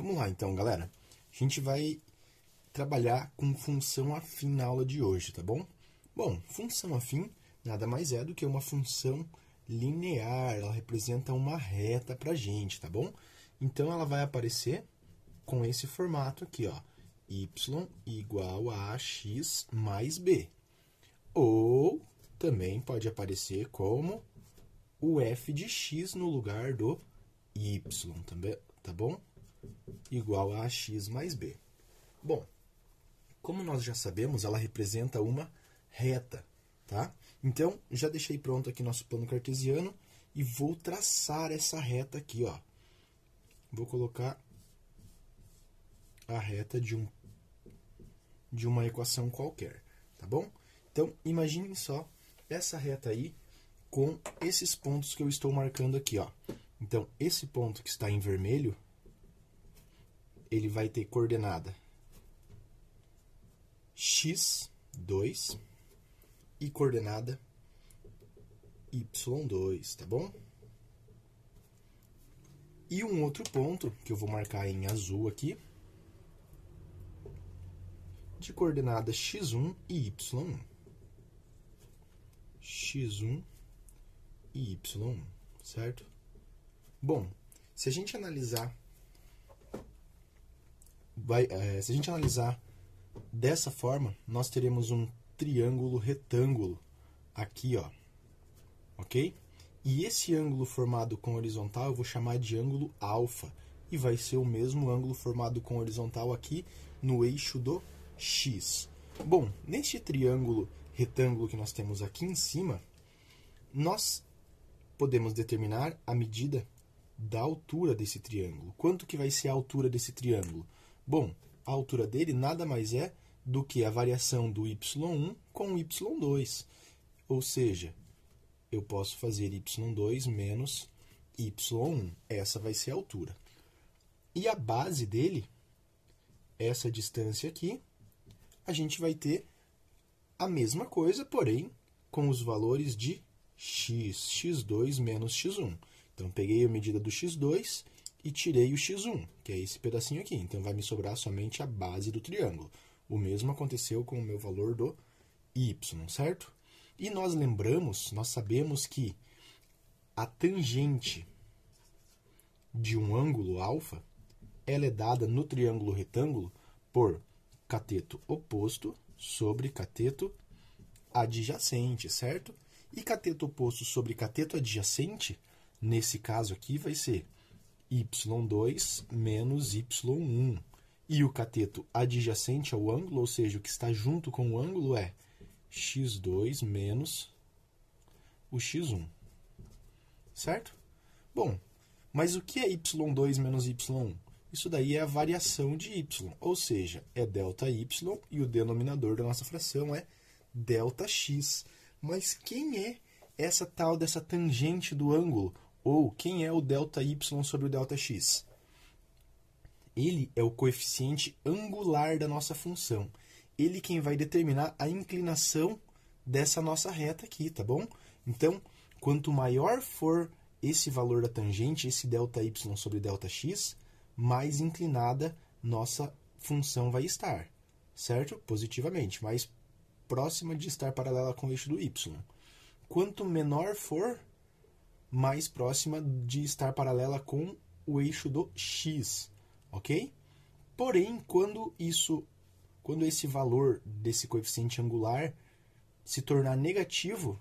Vamos lá então, galera. A gente vai trabalhar com função afim na aula de hoje, tá bom? Bom, função afim nada mais é do que uma função linear, ela representa uma reta pra gente, tá bom? Então ela vai aparecer com esse formato aqui, ó, y igual a x mais b. Ou também pode aparecer como o f de x no lugar do y, também, tá bom? Igual a x mais b. Bom, como nós já sabemos, ela representa uma reta, tá? Então, já deixei pronto aqui nosso plano cartesiano e vou traçar essa reta aqui, ó. Vou colocar a reta de uma equação qualquer, tá bom? Então, imaginem só essa reta aí com esses pontos que eu estou marcando aqui, ó. Então, esse ponto que está em vermelho, ele vai ter coordenada x2 e coordenada y2, tá bom? E um outro ponto, que eu vou marcar em azul aqui, de coordenada x1 e y1. x1 e y1, certo? Bom, se a gente analisar dessa forma, nós teremos um triângulo retângulo aqui, ó, ok? E esse ângulo formado com horizontal eu vou chamar de ângulo alfa, e vai ser o mesmo ângulo formado com horizontal aqui no eixo do x. Bom, neste triângulo retângulo que nós temos aqui em cima, nós podemos determinar a medida da altura desse triângulo. Quanto que vai ser a altura desse triângulo? Bom, a altura dele nada mais é do que a variação do y1 com o y2. Ou seja, eu posso fazer y2 menos y1. Essa vai ser a altura. E a base dele, essa distância aqui, a gente vai ter a mesma coisa, porém com os valores de x, x2 menos x1. Então, peguei a medida do x2 e tirei o x1, que é esse pedacinho aqui. Então, vai me sobrar somente a base do triângulo. O mesmo aconteceu com o meu valor do y, certo? E nós sabemos que a tangente de um ângulo alfa, ela é dada no triângulo retângulo por cateto oposto sobre cateto adjacente, certo? E cateto oposto sobre cateto adjacente, nesse caso aqui, vai ser y2 menos y1. E o cateto adjacente ao ângulo, ou seja, o que está junto com o ângulo, é x2 menos o x1. Certo? Bom, mas o que é y2 menos y1? Isso daí é a variação de y, ou seja, é ΔY e o denominador da nossa fração é ΔX. Mas quem é essa tal dessa tangente do ângulo? Ou quem é o ΔY sobre o ΔX? Ele é o coeficiente angular da nossa função. Ele quem vai determinar a inclinação dessa nossa reta aqui, tá bom? Então, quanto maior for esse valor da tangente, esse ΔY sobre ΔX, mais inclinada nossa função vai estar, certo? Positivamente, mais próxima de estar paralela com o eixo do y. Quanto menor for, mais próxima de estar paralela com o eixo do x, ok? Porém, quando esse valor desse coeficiente angular se tornar negativo,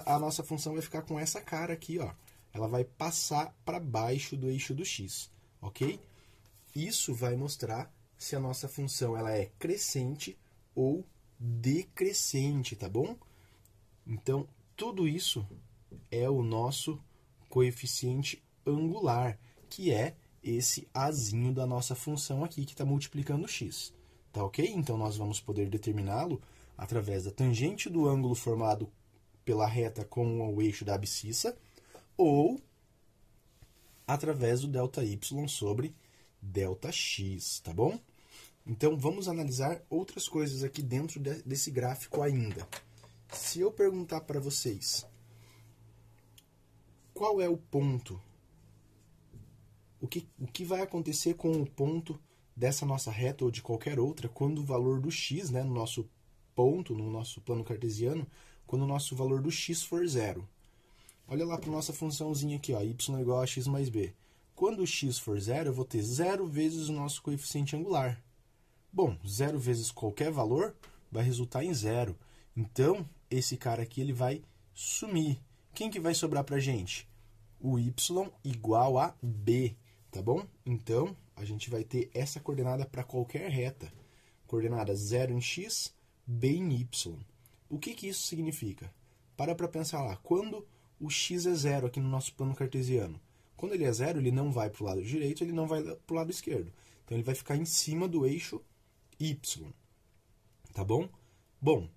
a nossa função vai ficar com essa cara aqui, ó. Ela vai passar para baixo do eixo do x, ok? Isso vai mostrar se a nossa função ela é crescente ou decrescente, tá bom? Então, tudo isso é o nosso coeficiente angular, que é esse azinho da nossa função aqui, que está multiplicando x. Tá ok? Então, nós vamos poder determiná-lo através da tangente do ângulo formado pela reta com o eixo da abscissa, ou através do ΔY sobre ΔX, tá bom? Então, vamos analisar outras coisas aqui dentro desse gráfico ainda. Se eu perguntar para vocês qual é o ponto o que vai acontecer com o ponto dessa nossa reta ou de qualquer outra quando o valor do x, né, no nosso ponto, no nosso plano cartesiano, quando o nosso valor do x for zero. Olha lá para a nossa funçãozinha aqui, ó, y igual a x mais b. Quando o x for zero, eu vou ter 0 vezes o nosso coeficiente angular. Bom, 0 vezes qualquer valor vai resultar em 0. Então, esse cara aqui ele vai sumir. Quem que vai sobrar para a gente? O y igual a b, tá bom? Então, a gente vai ter essa coordenada para qualquer reta. Coordenada 0 em x, b em y. O que isso significa? Para pensar lá. Quando o x é 0 aqui no nosso plano cartesiano, quando ele é 0, ele não vai para o lado direito, ele não vai para o lado esquerdo. Então, ele vai ficar em cima do eixo y. Tá bom? Bom,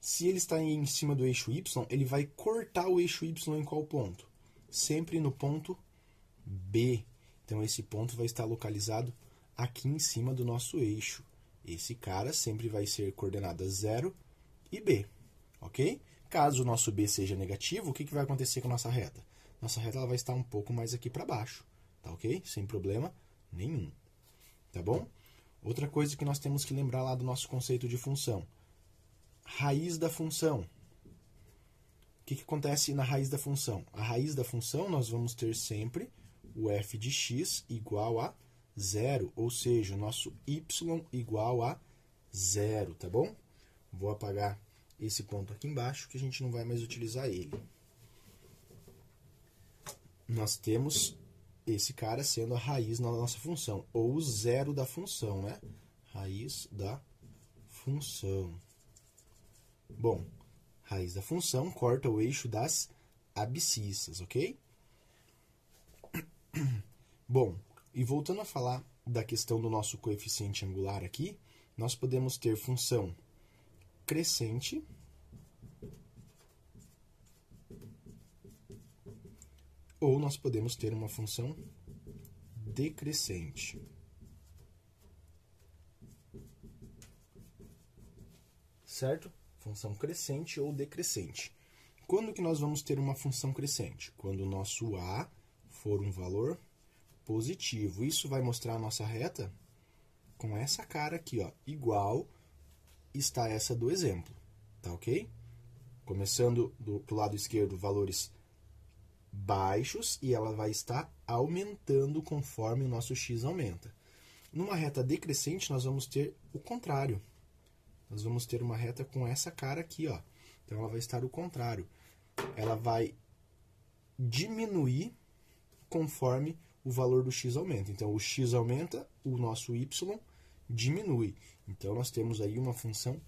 se ele está em cima do eixo y, ele vai cortar o eixo y em qual ponto? Sempre no ponto B. Então, esse ponto vai estar localizado aqui em cima do nosso eixo. Esse cara sempre vai ser coordenada 0 e B, ok? Caso o nosso B seja negativo, o que vai acontecer com a nossa reta? Nossa reta ela vai estar um pouco mais aqui para baixo, tá ok? Sem problema nenhum, tá bom? Outra coisa que nós temos que lembrar lá do nosso conceito de função. Raiz da função. O que acontece na raiz da função? A raiz da função nós vamos ter sempre o f de x igual a 0, ou seja, o nosso y igual a 0, tá bom? Vou apagar esse ponto aqui embaixo que a gente não vai mais utilizar ele. Nós temos esse cara sendo a raiz na nossa função, ou o zero da função, né? Raiz da função. Bom, raiz da função corta o eixo das abscissas, ok? Bom, e voltando a falar da questão do nosso coeficiente angular aqui, nós podemos ter função crescente ou nós podemos ter uma função decrescente. Certo? Função crescente ou decrescente. Quando que nós vamos ter uma função crescente? Quando o nosso a for um valor positivo. Isso vai mostrar a nossa reta com essa cara aqui, ó, igual está essa do exemplo, tá ok? Começando pro lado esquerdo, valores baixos, e ela vai estar aumentando conforme o nosso x aumenta. Numa reta decrescente, nós vamos ter o contrário. Nós vamos ter uma reta com essa cara aqui, ó. Então, ela vai estar o contrário. Ela vai diminuir conforme o valor do x aumenta. Então, o x aumenta, o nosso y diminui. Então, nós temos aí uma função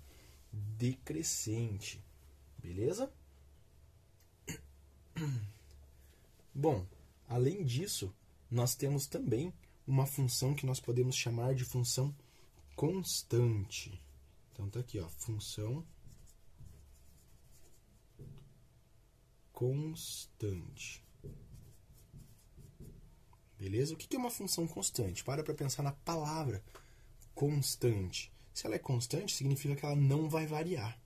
decrescente. Beleza? Bom, além disso, nós temos também uma função que nós podemos chamar de função constante. Então, tá aqui, ó, função constante. Beleza? O que é uma função constante? Para pensar na palavra constante. Se ela é constante, significa que ela não vai variar.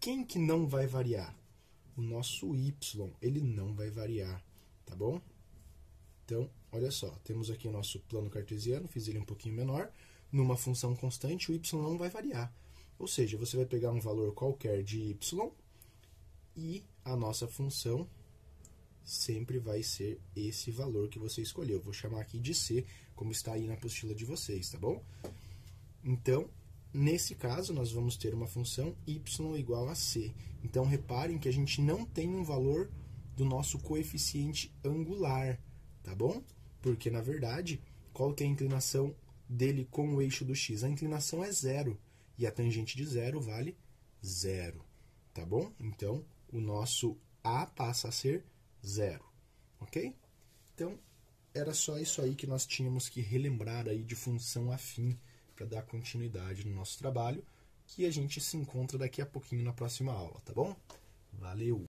Quem que não vai variar? O nosso y, ele não vai variar, tá bom? Então, olha só, temos aqui o nosso plano cartesiano, fiz ele um pouquinho menor. Numa função constante, o y não vai variar. Ou seja, você vai pegar um valor qualquer de y e a nossa função sempre vai ser esse valor que você escolheu. Vou chamar aqui de c, como está aí na apostila de vocês, tá bom? Então, nesse caso, nós vamos ter uma função y igual a c. Então, reparem que a gente não tem um valor do nosso coeficiente angular, tá bom? Porque, na verdade, qual que é a inclinação dele com o eixo do x? A inclinação é 0, e a tangente de 0 vale 0, tá bom? Então, o nosso a passa a ser 0, ok? Então, era só isso aí que nós tínhamos que relembrar aí de função afim para dar continuidade no nosso trabalho, que a gente se encontra daqui a pouquinho na próxima aula, tá bom? Valeu!